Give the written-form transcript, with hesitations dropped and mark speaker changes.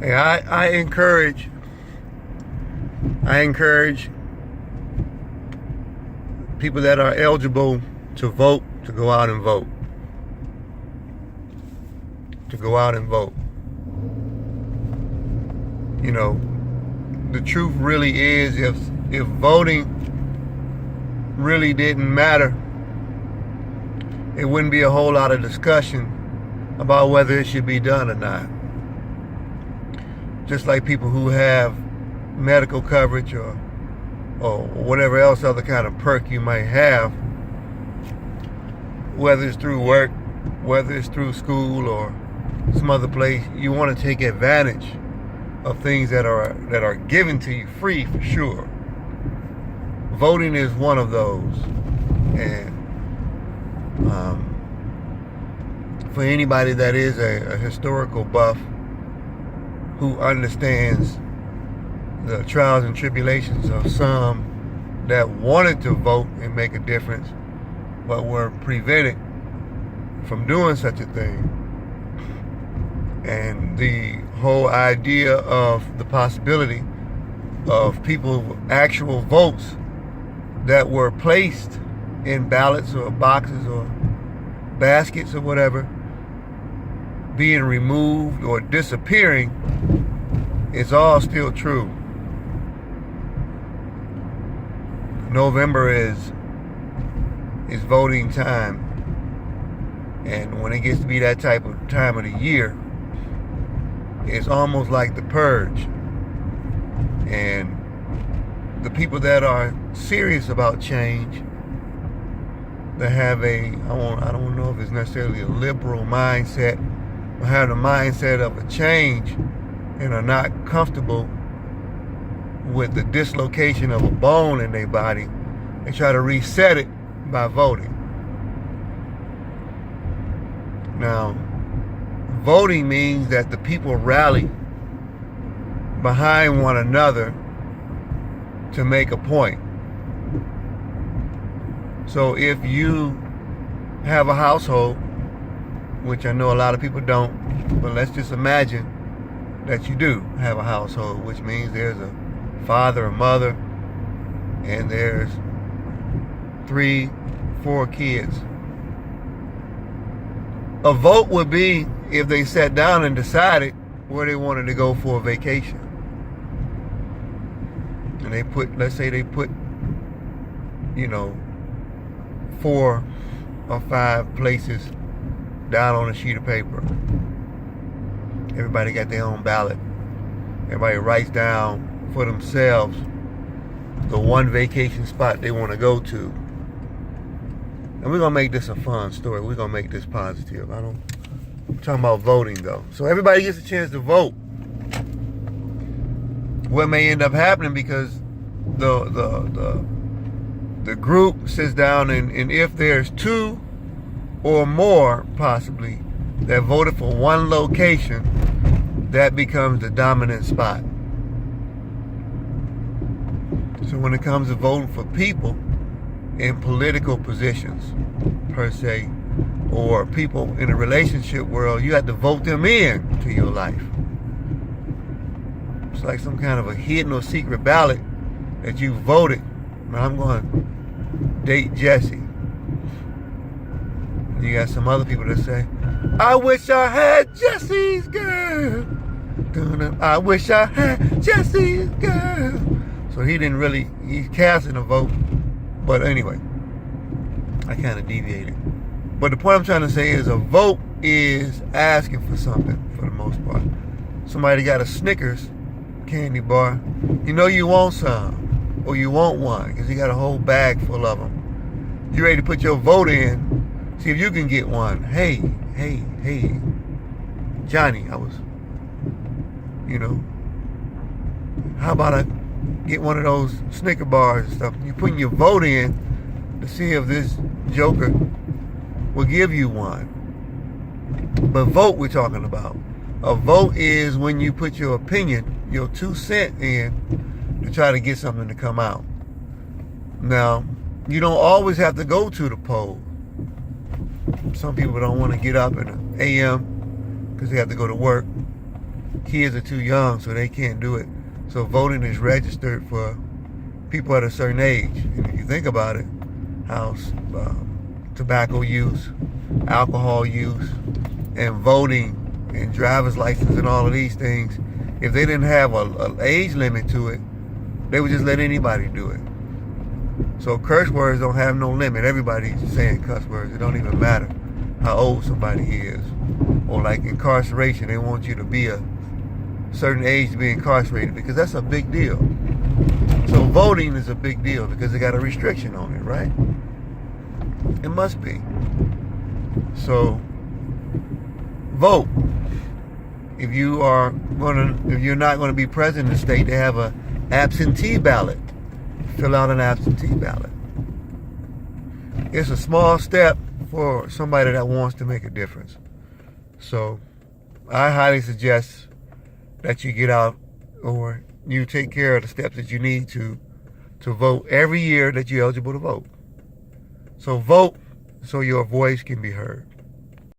Speaker 1: Hey, I encourage people that are eligible to vote to go out and vote. To go out and vote. You know, the truth really is if voting really didn't matter, it wouldn't be a whole lot of discussion about whether it should be done or not. Just like people who have medical coverage or whatever else other kind of perk you might have, whether it's through work, whether it's through school or some other place, you want to take advantage of things that are given to you free for sure. Voting is one of those, and for anybody that is a historical buff who understands the trials and tribulations of some that wanted to vote and make a difference but were prevented from doing such a thing, and the whole idea of the possibility of people actual votes that were placed in ballots or boxes or baskets or whatever being removed or disappearing is all still true. November is voting time, and when it gets to be that type of time of the year, it's almost like the purge. And the people that are serious about change, that have I don't know if it's necessarily a liberal mindset, but have the mindset of a change and are not comfortable with the dislocation of a bone in their body, they try to reset it by voting. Now, voting means that the people rally behind one another to make a point. So if you have a household, which I know a lot of people don't, but let's just imagine that you do have a household, which means there's a father, a mother, and there's 3, 4 kids. A vote would be if they sat down and decided where they wanted to go for a vacation. And let's say they put, 4 or 5 places down on a sheet of paper. Everybody got their own ballot. Everybody writes down for themselves the one vacation spot they want to go to. And we're going to make this a fun story. We're going to make this positive. I'm talking about voting though. So everybody gets a chance to vote. What may end up happening, because the group sits down and if there's 2 or more possibly that voted for one location, that becomes the dominant spot. So when it comes to voting for people in political positions per se, or people in a relationship world, you have to vote them in to your life. It's like some kind of a hidden or secret ballot that you voted. I'm going to date Jesse. You got some other people that say, I wish I had Jesse's girl. I wish I had Jesse's girl. So he's casting a vote. But anyway, I kind of deviated. But the point I'm trying to say is a vote is asking for something for the most part. Somebody got a Snickers candy bar. You know you want some, or you want one, because you got a whole bag full of them. You ready to put your vote in, see if you can get one. Hey, Johnny, how about I get one of those Snicker bars and stuff? You're putting your vote in to see if this joker will give you one. But vote we're talking about. A vote is when you put your opinion, your 2 cents in to try to get something to come out. Now, you don't always have to go to the poll. Some people don't want to get up at a a.m. because they have to go to work. kids are too young, so they can't do it. So voting is registered for people at a certain age. And if you think about it, how tobacco use, alcohol use, and voting and driver's license and all of these things, if they didn't have an age limit to it, they would just let anybody do it. So curse words don't have no limit. Everybody's saying cuss words. It don't even matter how old somebody is. Or like incarceration, they want you to be a certain age to be incarcerated, because that's a big deal. So voting is a big deal because they got a restriction on it, right? It must be. So vote. If you're not going to be president of the state, they have a absentee ballot. Fill out an absentee ballot. It's a small step for somebody that wants to make a difference. So I highly suggest that you get out, or you take care of the steps that you need to vote every year that you're eligible to vote. So vote so your voice can be heard.